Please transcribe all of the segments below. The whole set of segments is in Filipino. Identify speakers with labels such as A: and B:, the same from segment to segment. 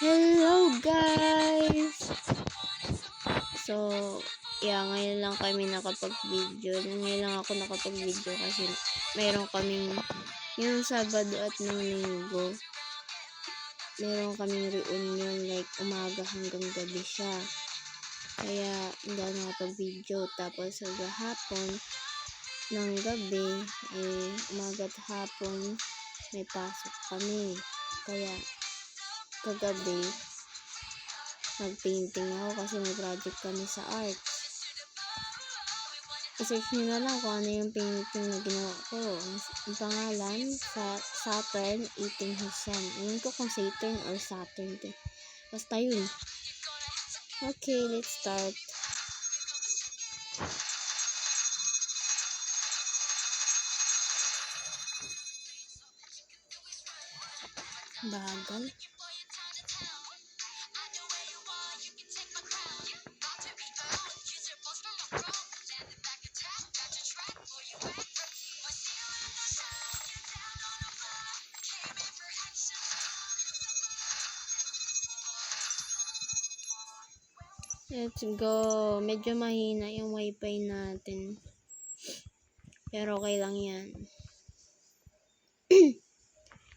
A: Hello guys! So, ngayon lang kami nakapag-video. Ngayon lang ako nakapag-video kasi meron kaming yung Sabado at ng Linggo. Meron kaming reunion like umaga hanggang gabi siya. Kaya hindi ako nakapag-video. Tapos sa hapon ng gabi, umaga at hapon may pasok kami. Kaya kagabi nag-painting ako kasi may project kami sa art. I-search nyo na lang kung ano yung painting na ginawa ko. Ang pangalan, Saturn Eating His Son. Ewan ko kung Saturn or Saturn to. Basta yun. Okay, let's start. Bagal. Let's go. Medyo mahina yung wifi natin. Pero okay lang yan.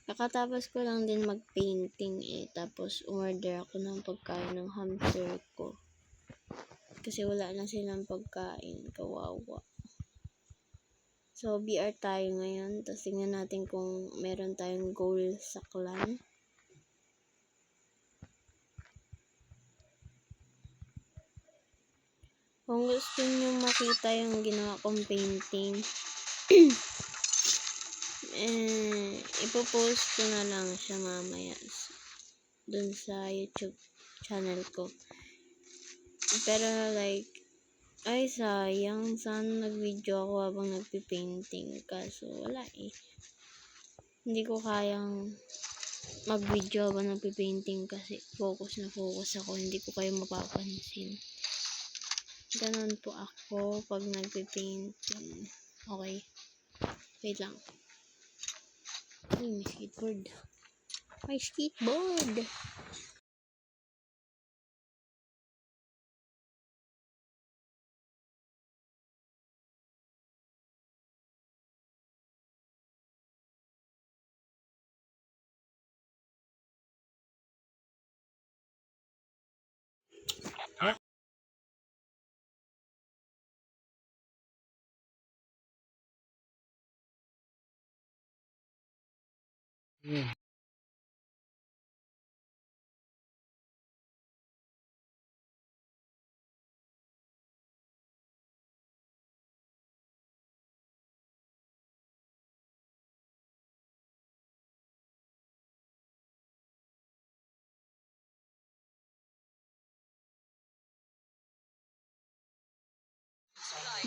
A: Kakatapos ko lang din mag-painting tapos umorder ako ng pagkain ng hamster ko. Kasi wala na silang pagkain. Kawawa. So, BR tayo ngayon. Tapos tingnan natin kung meron tayong goal sa clan. Kung gusto nyo makita yung ginawa kong painting, ipopost ko na lang siya mamaya dun sa YouTube channel ko. Pero like, ay sayang, sana nag-video ako habang nagpipainting. Kaso wala hindi ko kayang mag-video habang nagpipainting kasi focus na focus ako. Hindi ko kayo mapapansin. Ganon po ako pag nagpipainting. Okay. Wait lang. Ay, may skateboard. May skateboard!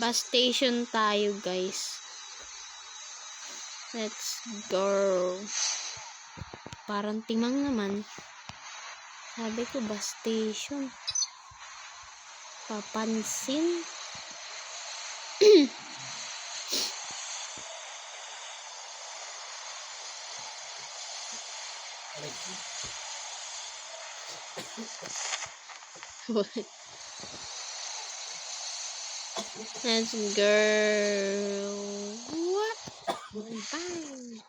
A: Bus station tayo, guys. Let's go. Parang timang naman. Sabi ko, bus station. Papansin. Let's go. What? Bang.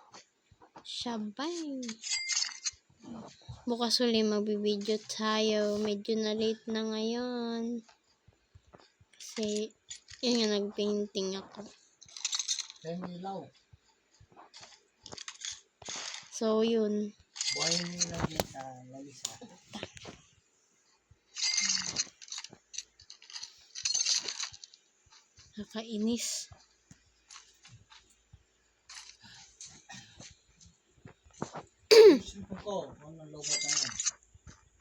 A: Shabang. Bukas ulit magbibideo tayo. Medyo na late na ngayon. Kasi, yun nga nag-painting ako. So, yun. Nakainis.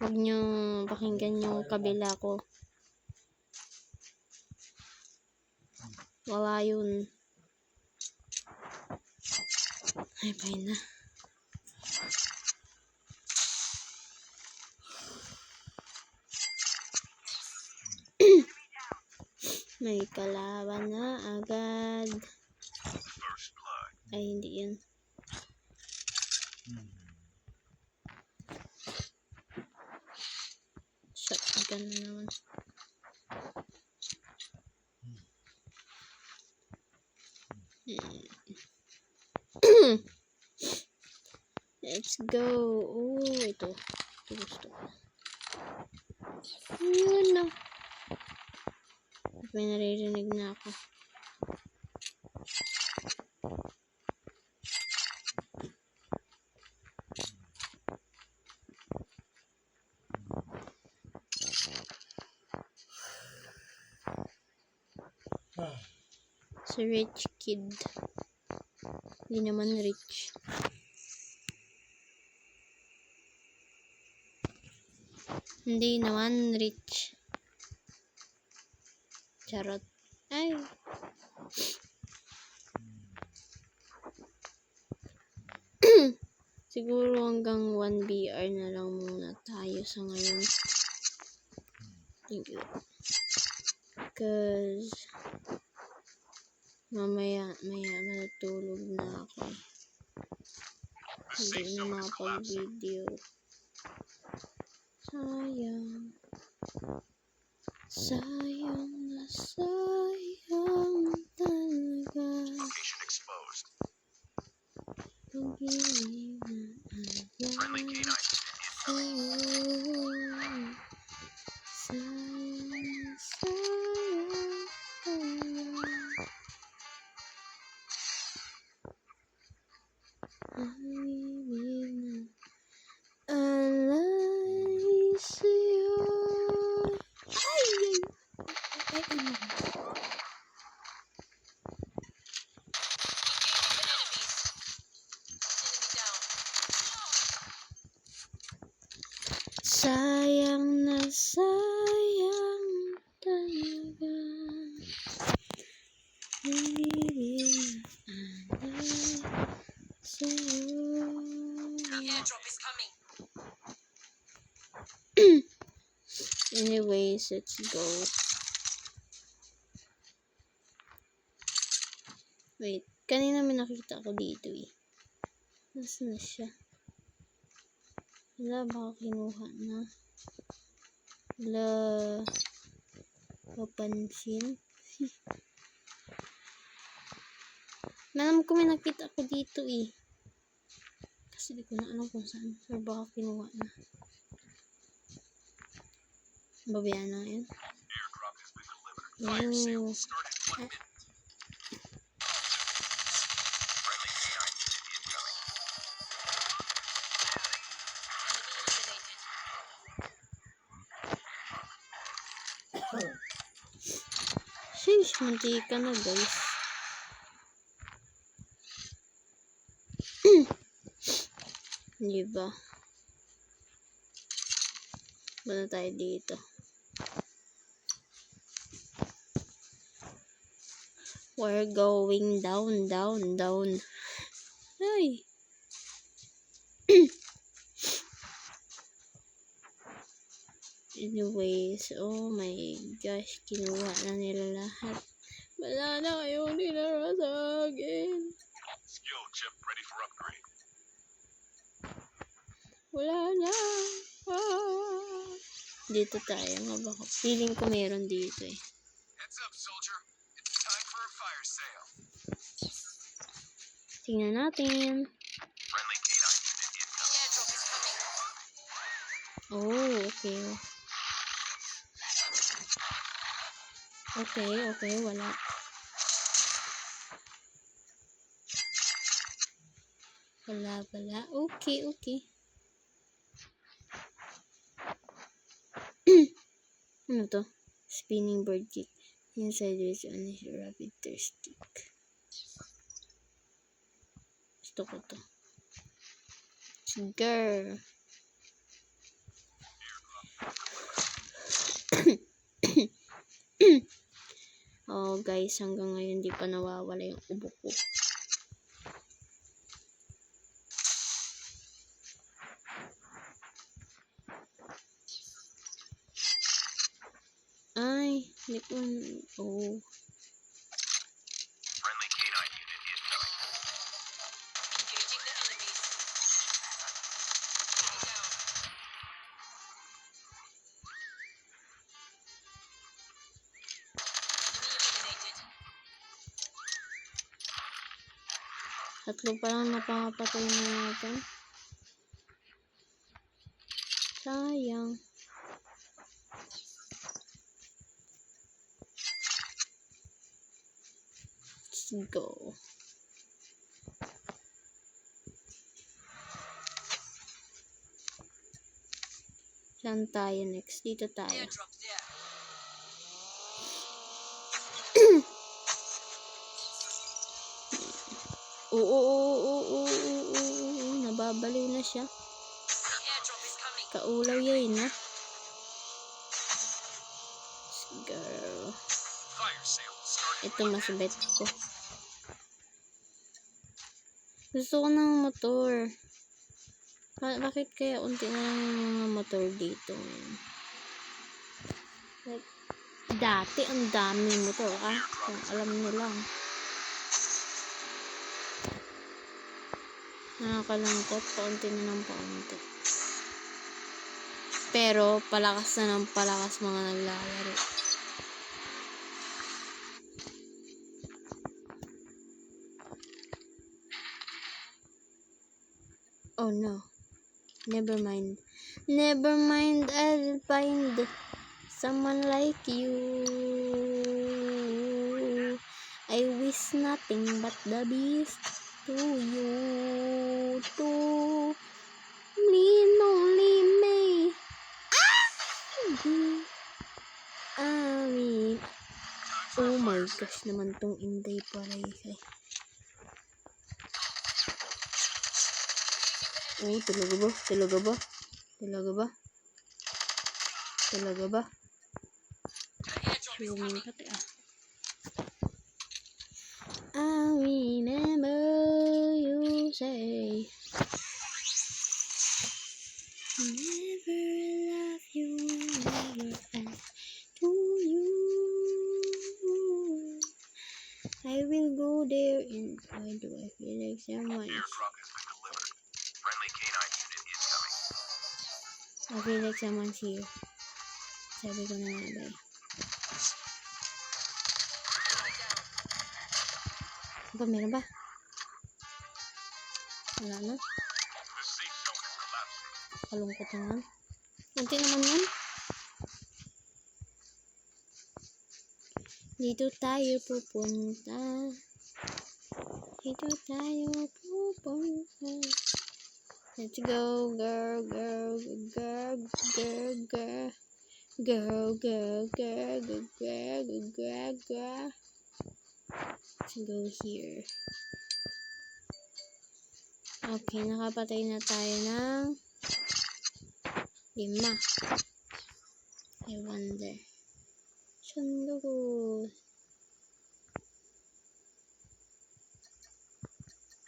A: Huwag nyo pakinggan yung kabila ko. Wala yun. Ay, fine na. May kalaban na agad. Ay, hindi yun. ka na naman. Let's go. Oh, ito. Ito gusto ko. Yun na. May naririnig na ako. Si rich kid. Hindi naman rich. Hindi naman rich. Charot. Ay. Siguro hanggang 1 BR na lang muna tayo sa ngayon. Thank you. Cause mamaya matutulog na ako. Hindi na makapag-video. Sayang. Sayang na sayang talaga.
B: Location exposed.
A: Pag-ibig na
B: Friendly canine incoming.
A: sayang, sayang talaga. Pag-ibig na alay sa'yo. Ay! Sayang na sayang talaga. Pag-ibig na alay sa'yo.
B: Airdrop is coming.
A: Anyways, let's go. Wait, kanina may nakita ko dito eh. Nasaan na siya? Wala, baka kinuha na. Wala. Papansin. Alam ko may nakita ko dito eh. Kasi di ko na alam kung saan. Or baka kinuha na. Babayaan na yun.
B: Airdrop has been delivered. Fire sale started 1 minute. Friendly canine unit incoming.
A: Sheesh, mantika na guys. Diba? Wala tayo dito. We're going down, down, down. Ay. Anyways, oh my gosh, kinuha na nila lahat. Wala na kayong dinara sa akin.
B: Skill chip ready for upgrade.
A: Wala na. Ah. Dito tayo, mabaka. Feeling ko meron dito eh.
B: Heads up, soldier. It's time for a fire sale.
A: Tingnan natin.
B: Friendly canine unit incoming. Airdrop is coming.
A: Oh, okay. Okay, wala. Wala. Okay. Ano to? Spinning bird kick. Inside is on a rapid thirst stick. Gusto ko to. Sugar. Oh guys, hanggang ngayon di pa nawawala yung ubo ko. Ay, hindi ko. Oh.
B: Friendly canine unit incoming. Engaging the enemies. Down.
A: Tatlo pa lang napapatay na natin. Sayang. Let's go. Saan tayo next? Dito tayo.
B: Airdrop there.
A: Oo. Nababaliw na siya.
B: Airdrop is coming.
A: Kaulaw yun, ha? Girl.
B: Fire sale started.
A: Ito mas bet ko. Gusto ko ng motor. Bakit kaya unti na lang yung mga motor dito? Like, dati ang daming motor, ah. Kung alam nyo lang. Nakakalangkot, paunti na ng paunti. Pero, palakas na ng palakas mga naglalaro. Oh no. Never mind. Never mind, I'll find someone like you. I wish nothing but the best to you. To lean only me. Amin. Oh my gosh naman tong Inday Paray. Oh, talaga ba? Talaga ba? Talaga ba? Talaga ba? Swimming pati ah. I remember you say never love you, never fall to you. I will go there and why do I feel like someone is...
B: Airdrop has been delivered. Friendly canine unit incoming.
A: I feel like someone's here. Sabi ko na nga ba eh. Ba, meron ba? Wala na.
B: The safe zone is collapsing.
A: Kalungkot naman. Unti naman yan. Dito tayo pupunta. Dito tayo pupunta. Let's go, girl. Let's go here. Okay, nakapatay na tayo ng 5. I wonder. Sandugos.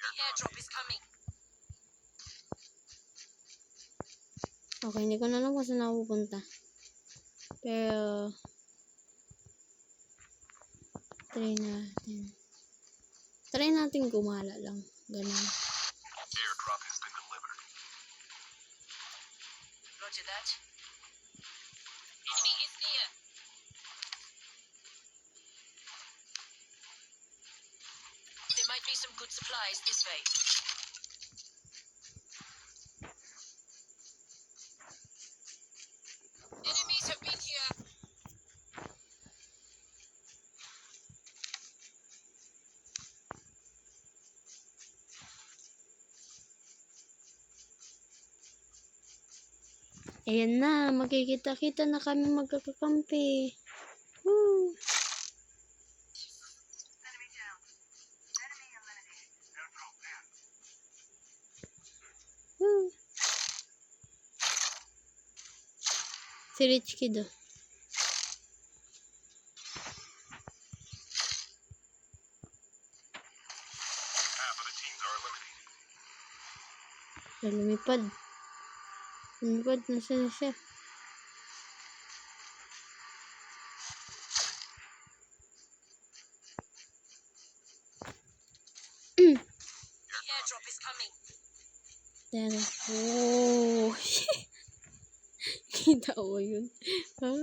B: Airdrop is coming.
A: Okay, hindi ko na alam kung saan ako pupunta. Pero, try natin gumala lang. Ganun.
B: Airdrop has been delivered. Roger that. Enemy is near. There might be some good supplies this way. Enemies have been here.
A: Ayan na, magkikita-kita na kami magkakakampi. Woo! Woo! Si Rich Kid oh.
B: Half of the teams are eliminated.
A: Ay, lumipad. Nasaan na siya?
B: Airdrop is coming.
A: There. Oh, shit. Kita mo yun. Ah.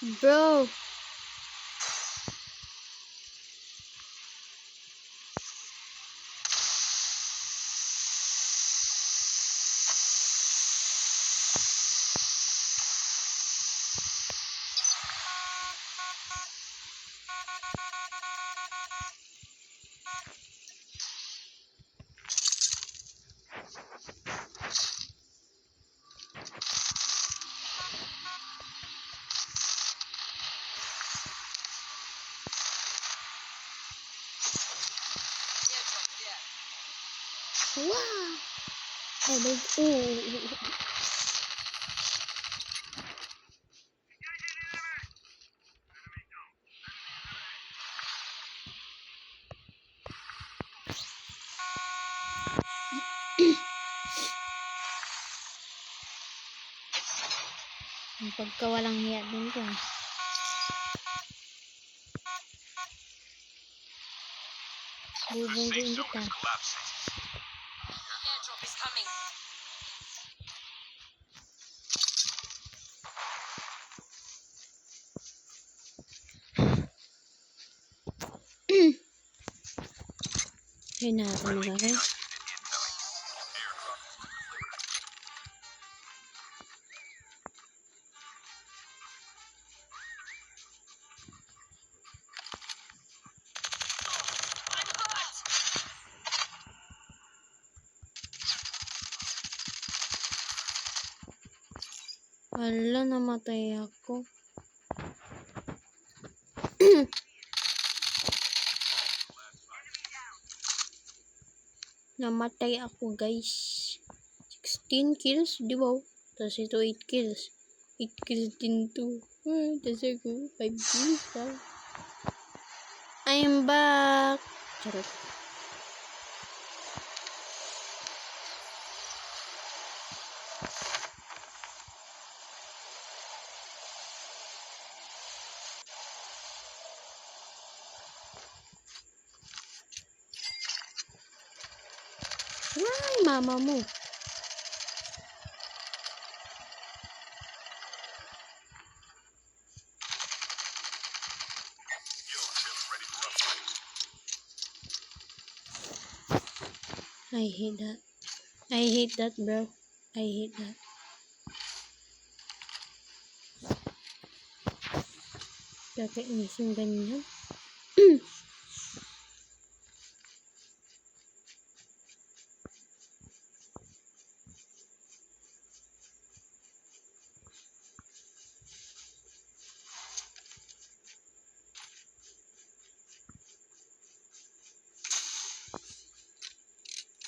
A: Bro.
B: Airdrop there.
A: Wow. Oh my god. Ang pagkawalang hiya din ko. Bubungguin kita.
B: Airdrop is coming.
A: Ay, nakakamiga kayo.
B: I'm hot.
A: Hala, namatay ako. Namatay ako, guys. 16 kills, di ba? Tapos ito 8 kills. 8 kills din to. Tapos ako 5 kills daw. I'm back. Charot. Ay, mama mo. I hate that. I hate that, bro. I hate that. Kakainis yung ganyan.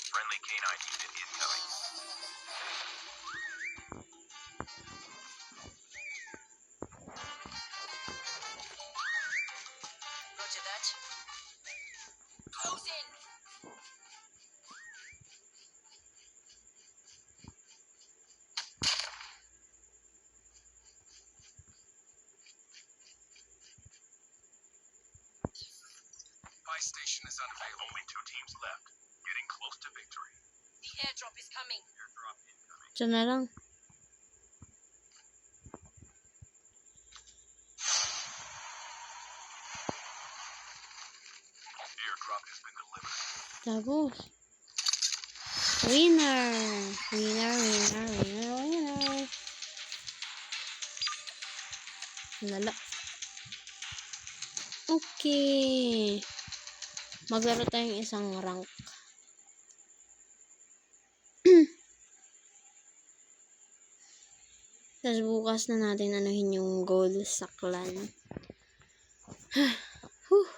B: Friendly canine unit incoming. Roger that. Close in. Buy station is unavailable. Only 2 teams left. Getting close to victory. The airdrop is coming. Airdrop incoming.
A: Diyan na lang.
B: Airdrop has been delivered.
A: Tapos. Winner! Winner, winner, winner, winner. Lala. Okay. Maglaro tayong isang rank. Tapos bukas na natin anuhin yung goal sa clan. Whew.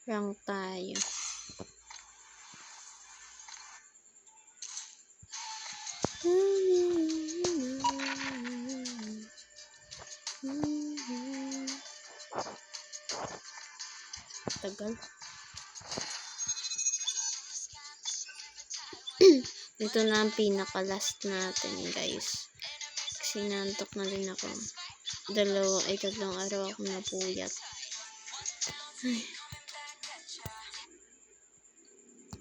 A: Rank tayo. Tagal. Ito na ang pinaka-last natin, guys. Kasi nantok na din ako. tatlong araw ako napuyat. Ay.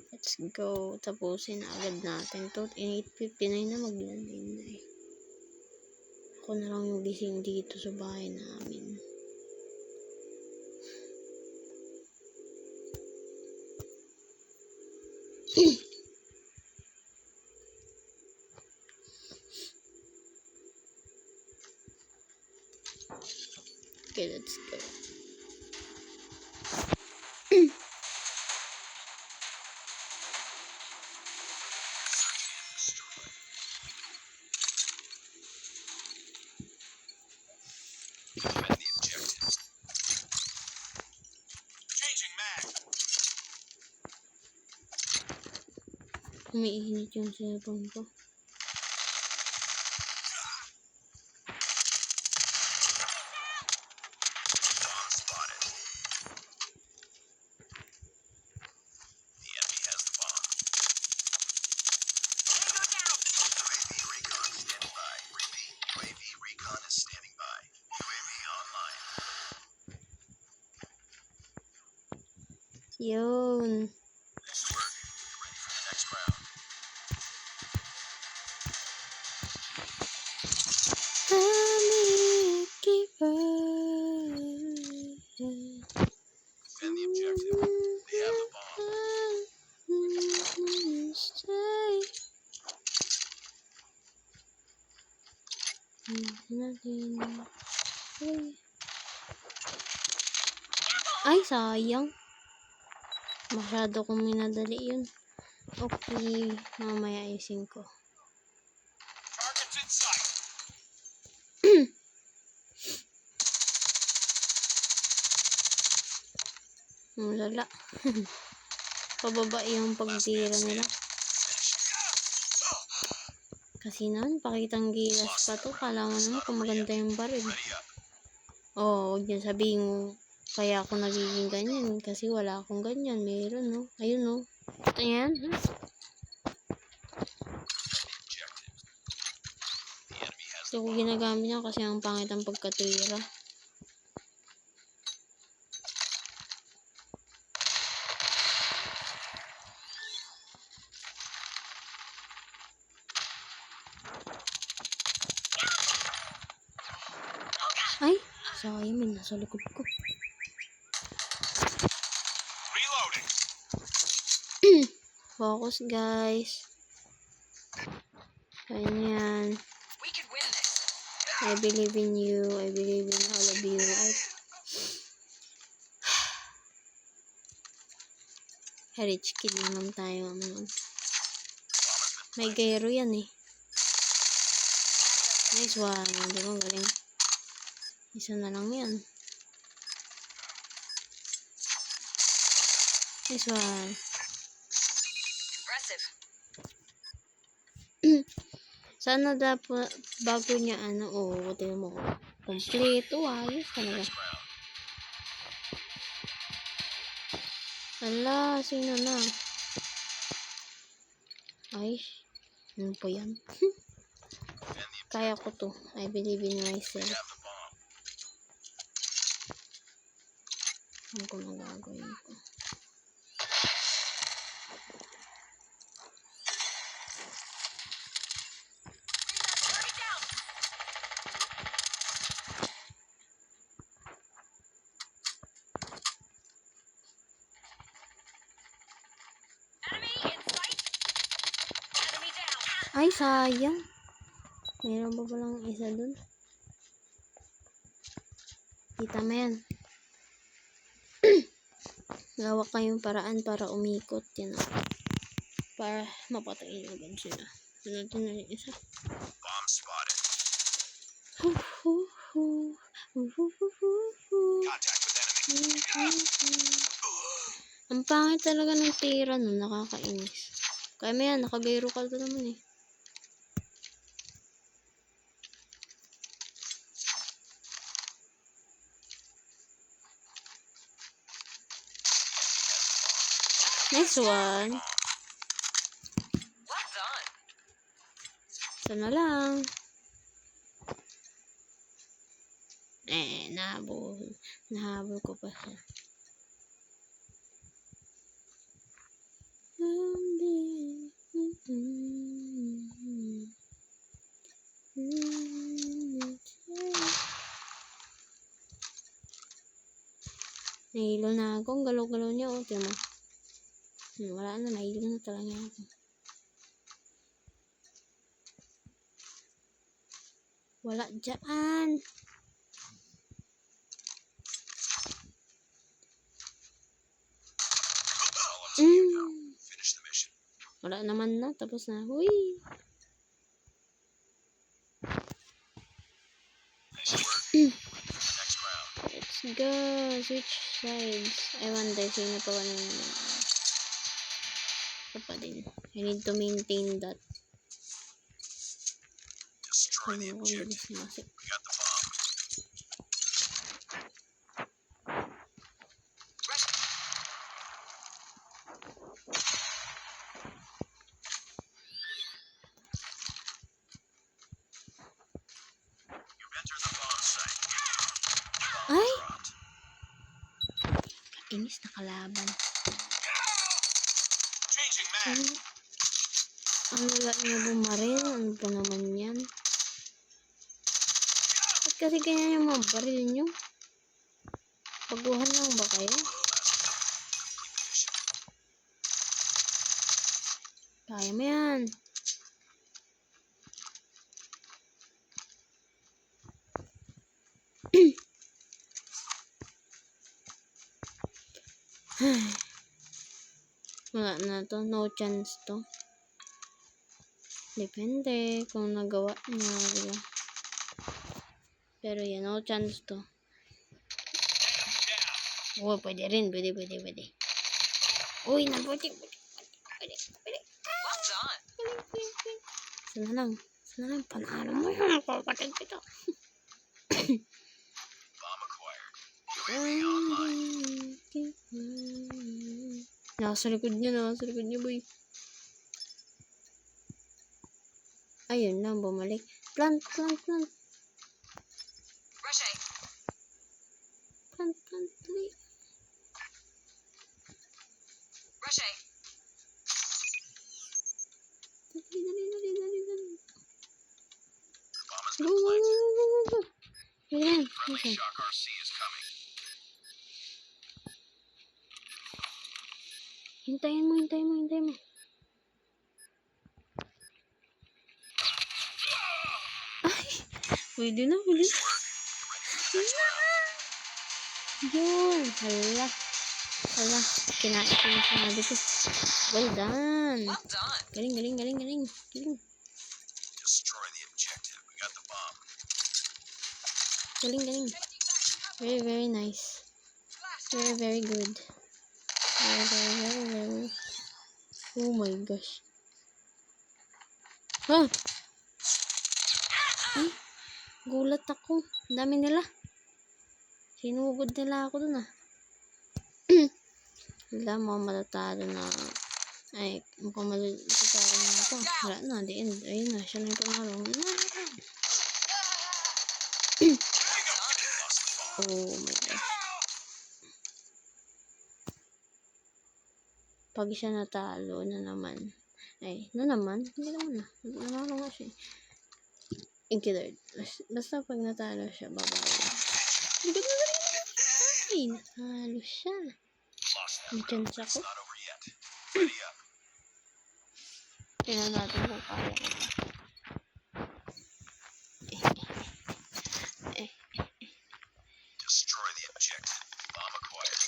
A: Let's go. Tapusin agad natin to. 8:59 na, maglalim na eh. Ako na lang yung gising dito sa bahay namin. Okay, let's go.
B: Defend the objectives. Changing mag.
A: Umiinit yung cellphone ko.
B: Bomb spotted. The enemy has the bomb. UAV recon standing by. Repeat. UAV recon is standing by. UAV online.
A: Yun.
B: Nice work. Get ready for the next round. Defend the objective. They have the bomb.
A: Ay, sayang. Masyado kong minadali yun. Okay, mamaya ayusin ko.
B: Targets in sight.
A: Malala. Pababa yung pagtira nila. Kasi naman, pakitang gilas pa to. Kala mo naman kung maganda yung baril.
B: Ready up.
A: Oh, huwag niyo sabihin mo, kaya ako nagiging ganyan. Kasi wala akong ganyan. Meron, no? Ayun, no? Ito yan, ha?
B: Objectives. The enemy has
A: Ito ko ginagamit niya kasi ang pangit ang pagkatira. Ay, sayang, may nasa likod ko.
B: reloading.
A: Focus, guys. Ganyan.
B: We can win this.
A: I believe in you. I believe in all of you. Rich kid naman tayo. May gyro yan eh. Nice one. Hindi mo galing. Isa na lang yan. Nice one.
B: Impressive.
A: Sana dapat bago niya tingnan mo. Complete. Ayos talaga. Ala, sino na? Ay, ano po yan? Kaya ko to. I believe in myself.
B: Have the bomb.
A: Ano ko magagawin ko?
B: Enemy in sight. Enemy down.
A: Ay, sayang. Meron pa palang isa dun. Kita mo yan. Gawa kayong paraan para umikot. Yan. Para mapatayin agad sila. Sunod na yung isa.
B: Bomb spotted. Contact with enemy.
A: Ang pangit talaga ng tira nun. Nakakainis. Kaya may yan. Nakagayro ka to naman eh. Nice one.
B: Well done.
A: Sana lang. Nahabol ko pa siya. Nahilo na ako. Ang galaw-galaw niya. O, tingnan mo. Wala na. Nahilo na talaga ako. Wala dyan.
B: Finish the mission.
A: Wala naman na. Tapos na. Huy.
B: Nice work. Next round.
A: Let's go. Switch sides. I wonder sino pa ba nang ito pa din. I need to maintain that.
B: Destroy the
A: Ano ko
B: objective.
A: bilis masik.
B: We got the bomb. You've entered the bomb site. Bomb
A: Ay!
B: dropped.
A: Inis na kalaban.
B: Changing mag.
A: Ang lala niya bumaril. Ano pa naman yan? Ba't kasi ganyan yung mga baril nyo? Baguhan lang ba kayo?
B: Complete the mission.
A: Kaya mo yan. Wala na to. No chance to. Depende kung nagawa niya. Diba? Pero yan, no chance to. Oh, pwede rin. Pwede. Uy, pwede.
B: Well done.
A: Sana lang. Panalo mo yun. Kapatid kita.
B: Bomb acquired. UAV online.
A: Nasa likod niya, boy. Ayun na, bumalik. Plant.
B: Rushing.
A: Plant, dali.
B: Rushing.
A: Dali.
B: The bomb has
A: Go.
B: been planted.
A: Ayan,
B: Friendly Shock RC is coming.
A: Hintayin mo. Ay, pwede na.
B: Nice work. You're ready for the next round.
A: Yun. Hala. Kinain ko yung sinabi ko. Well done.
B: Well done.
A: Galing.
B: Destroy the objective. We got the bomb.
A: Galing. Very, very nice. Very, very good. Very. Oh my gosh. Ah! Ay, gulat ako. Ang dami nila. Sinugod nila ako dun ah. Wala mo matatalo na. Ay, mukhang matatalo na ako. Wala na, the end. Ayun na, siya na yung panalo. Oh my gosh. Pag siya natalo na naman. Ay, na naman? Hindi naman na. Nanalo nga siya. Inkilared. Basta pag natalo siya, babawi. Ay, natalo siya.
B: Lost that
A: May
B: round.
A: chance
B: It's
A: ako.
B: not over yet. Ready up.
A: Tingnan natin kung kaya ko pa.
B: Destroy the objective. Bomb acquired.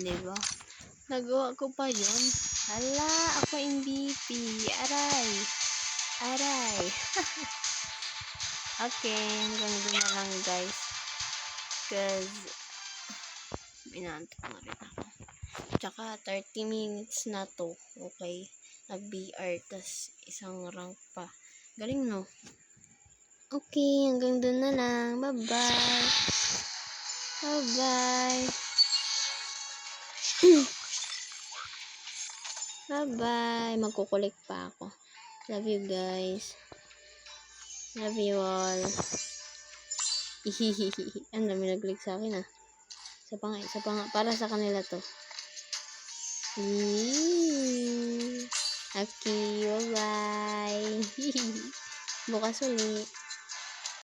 A: Diba? Nagawa ko pa yun. Hala, ako MVP. Aray. Okay, I'm gonna do na lang guys. Cause, inantok na rin ako. Tsaka, 30 minutes na to. Okay. na BR, tas isang rank pa. Galing, no? Okay, hanggang dun na lang. Bye-bye. Bye-bye. Bye-bye. Magkukulik pa ako. Love you guys. Love you all. Hihihihi. Ang dami nag-click sa akin, ah. Isa pa nga. Para sa kanila to. Okay, bye-bye. Bukas ulit.